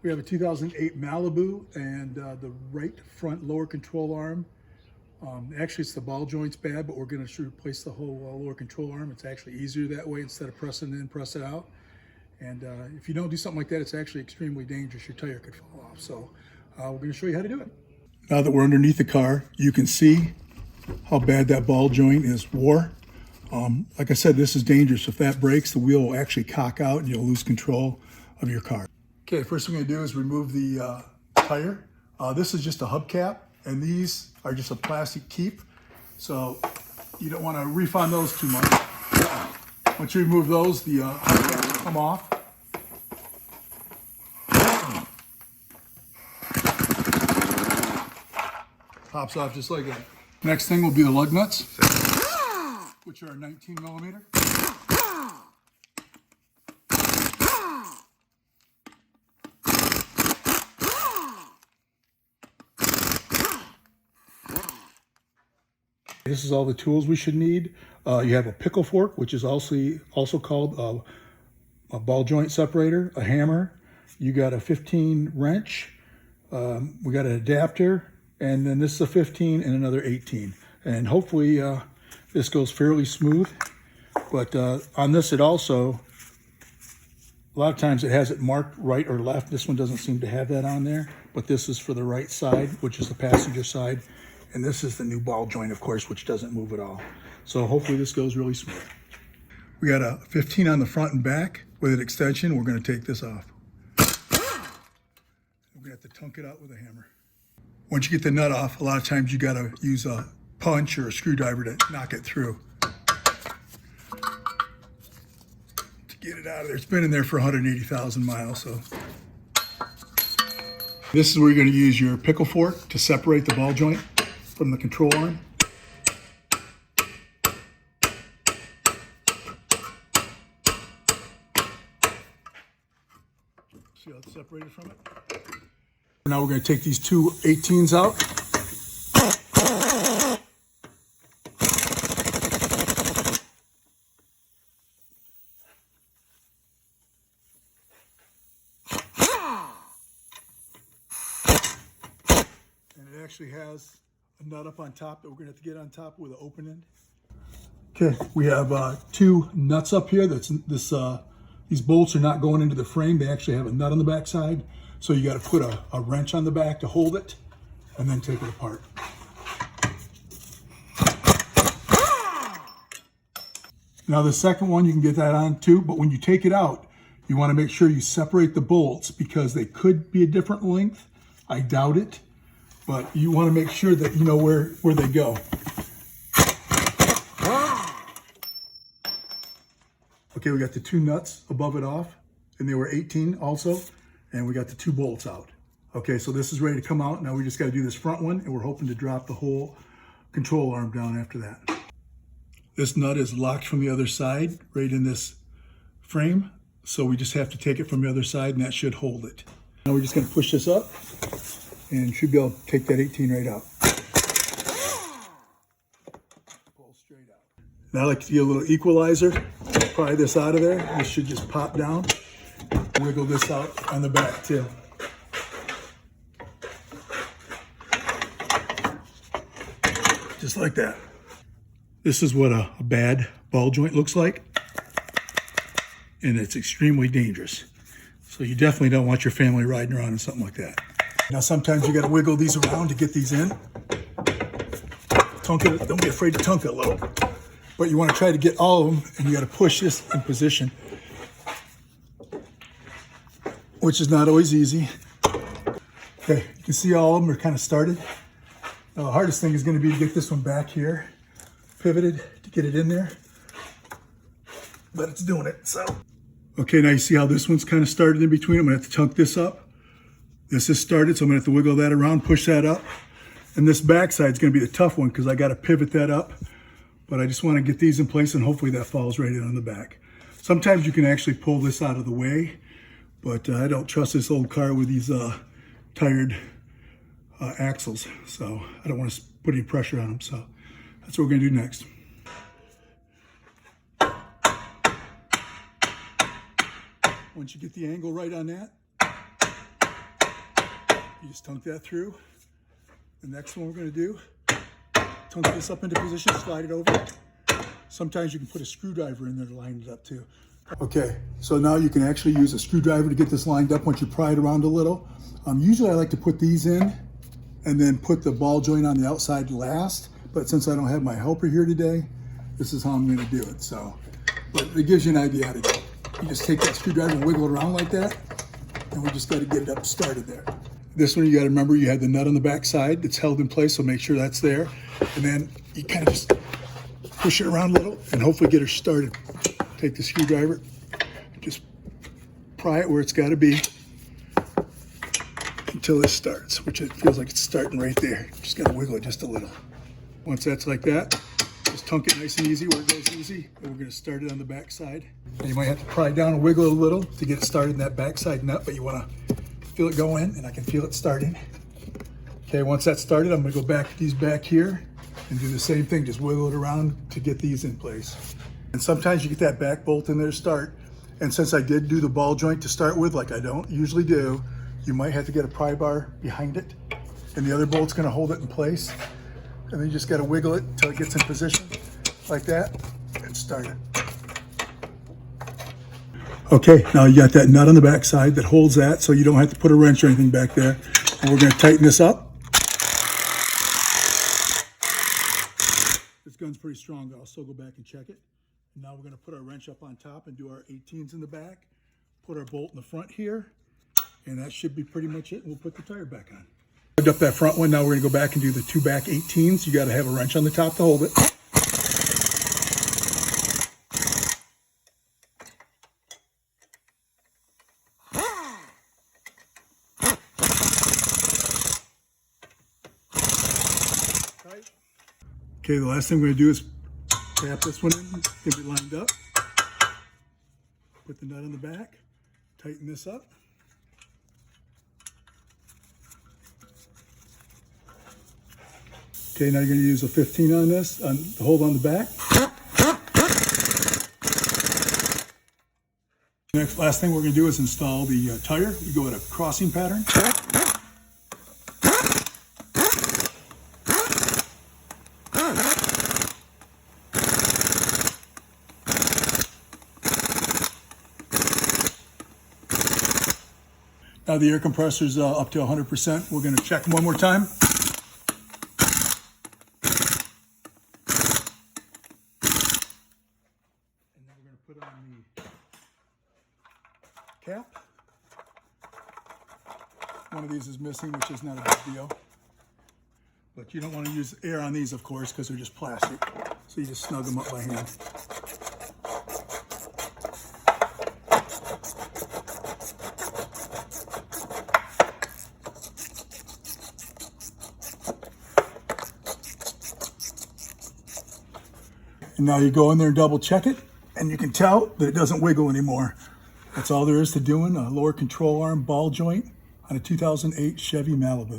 We have a 2008 Malibu, and the right front lower control arm. Actually, it's the ball joint's bad, but we're going to replace the whole lower control arm. It's actually easier that way instead of pressing in, press it out. And if you don't do something like that, it's actually extremely dangerous. Your tire could fall off. So we're going to show you how to do it. Now that we're underneath the car, you can see how bad that ball joint is wore. Like I said, this is dangerous. If that breaks, the wheel will actually cock out and you'll lose control of your car. Okay, first thing I'm going to do is remove the tire. This is just a hubcap, and these are just a plastic keep. So you don't want to reef on those too much. Once you remove those, the hubcaps come off. Pops off just like that. Next thing will be the lug nuts, which are 19 millimeter. This is all the tools we should need. You have a pickle fork, which is also called a ball joint separator, a hammer. You got a 15 wrench. We got an adapter, and then this is a 15 and another 18. And hopefully this goes fairly smooth. But on this, it also, a lot of times it has it marked right or left. This one doesn't seem to have that on there, but this is for the right side, which is the passenger side. And this is the new ball joint, of course, which doesn't move at all. So hopefully this goes really smooth. We got a 15 on the front and back with an extension. We're going to take this off. We're going to have to tunk it out with a hammer. Once you get the nut off, a lot of times you got to use a punch or a screwdriver to knock it through. To get it out of there. It's been in there for 180,000 miles, so. This is where you're going to use your pickle fork to separate the ball joint from the control arm. See how it's separated from it? Now we're going to take these two 18s out. And it actually has a nut up on top that we're going to have to get on top with an open end. Okay, we have two nuts up here. These bolts are not going into the frame. They actually have a nut on the back side. So you got to put a wrench on the back to hold it and then take it apart. Now the second one, you can get that on too, but when you take it out, you want to make sure you separate the bolts because they could be a different length. I doubt it, but you want to make sure that you know where they go. Okay, we got the two nuts above it off, and they were 18 also, and we got the two bolts out. Okay, so this is ready to come out. Now we just got to do this front one, and we're hoping to drop the whole control arm down after that. This nut is locked from the other side, right in this frame, so we just have to take it from the other side, and that should hold it. Now we're just going to push this up, and should be able to take that 18 right out. Pull straight out. Now I like to get a little equalizer. Pry this out of there. This should just pop down. Wiggle this out on the back too. Just like that. This is what a bad ball joint looks like. And it's extremely dangerous. So you definitely don't want your family riding around in something like that. Now sometimes you got to wiggle these around to get these in. Tunk it, don't be afraid to tunk it a little. But you want to try to get all of them, and you got to push this in position, which is not always easy. Okay, you can see all of them are kind of started. Now the hardest thing is going to be to get this one back here, pivoted to get it in there, but it's doing it, so. Okay, now you see how this one's kind of started in between. I'm going to have to tunk this up. This is started, so I'm going to have to wiggle that around, push that up. And this back side is going to be the tough one because I got to pivot that up. But I just want to get these in place, and hopefully that falls right in on the back. Sometimes you can actually pull this out of the way, but I don't trust this old car with these tired axles. So I don't want to put any pressure on them. So that's what we're going to do next. Once you get the angle right on that, You just tunk that through. The next one we're going to do, tunk this up into position, slide it over. Sometimes you can put a screwdriver in there to line it up too. Okay, so now you can actually use a screwdriver to get this lined up once you pry it around a little. Usually I like to put these in and then put the ball joint on the outside last, but since I don't have my helper here today, this is how I'm going to do it. So, but it gives you an idea how to do it. You just take that screwdriver and wiggle it around like that, and we just got to get it up started there. This one, you got to remember you had the nut on the back side that's held in place, so make sure that's there. And then you kind of just push it around a little and hopefully get her started. Take the screwdriver, just pry it where it's got to be until it starts, which it feels like it's starting right there. Just got to wiggle it just a little. Once that's like that, just tunk it nice and easy where it goes easy, and we're going to start it on the back side. And you might have to pry down and wiggle it a little to get it started in that back side nut, but you want to feel it go in, and I can feel it starting. Okay, once that's started, I'm going to go back to these back here and do the same thing, just wiggle it around to get these in place. And sometimes you get that back bolt in there to start, and since I did do the ball joint to start with, like I don't usually do, you might have to get a pry bar behind it, and the other bolt's going to hold it in place. And then you just got to wiggle it until it gets in position like that and start it. Okay, now you got that nut on the back side that holds that, so you don't have to put a wrench or anything back there. And we're going to tighten this up. This gun's pretty strong, but I'll still go back and check it. And now we're going to put our wrench up on top and do our 18s in the back. Put our bolt in the front here, and that should be pretty much it. We'll put the tire back on. Up that front one, now we're going to go back and do the two back 18s. You got to have a wrench on the top to hold it. Okay, the last thing we're going to do is tap this one in, get it lined up. Put the nut on the back, tighten this up. Okay, now you're going to use a 15 on this, to hold on the back. Last thing we're going to do is install the tire. We go at a crossing pattern. Now the air compressor's up to 100%. We're going to check one more time. Put on the cap. One of these is missing, which is not a big deal. But you don't want to use air on these, of course, because they're just plastic. So you just snug them up by hand. And now you go in there and double check it. And you can tell that it doesn't wiggle anymore. That's all there is to doing a lower control arm ball joint on a 2008 Chevy Malibu.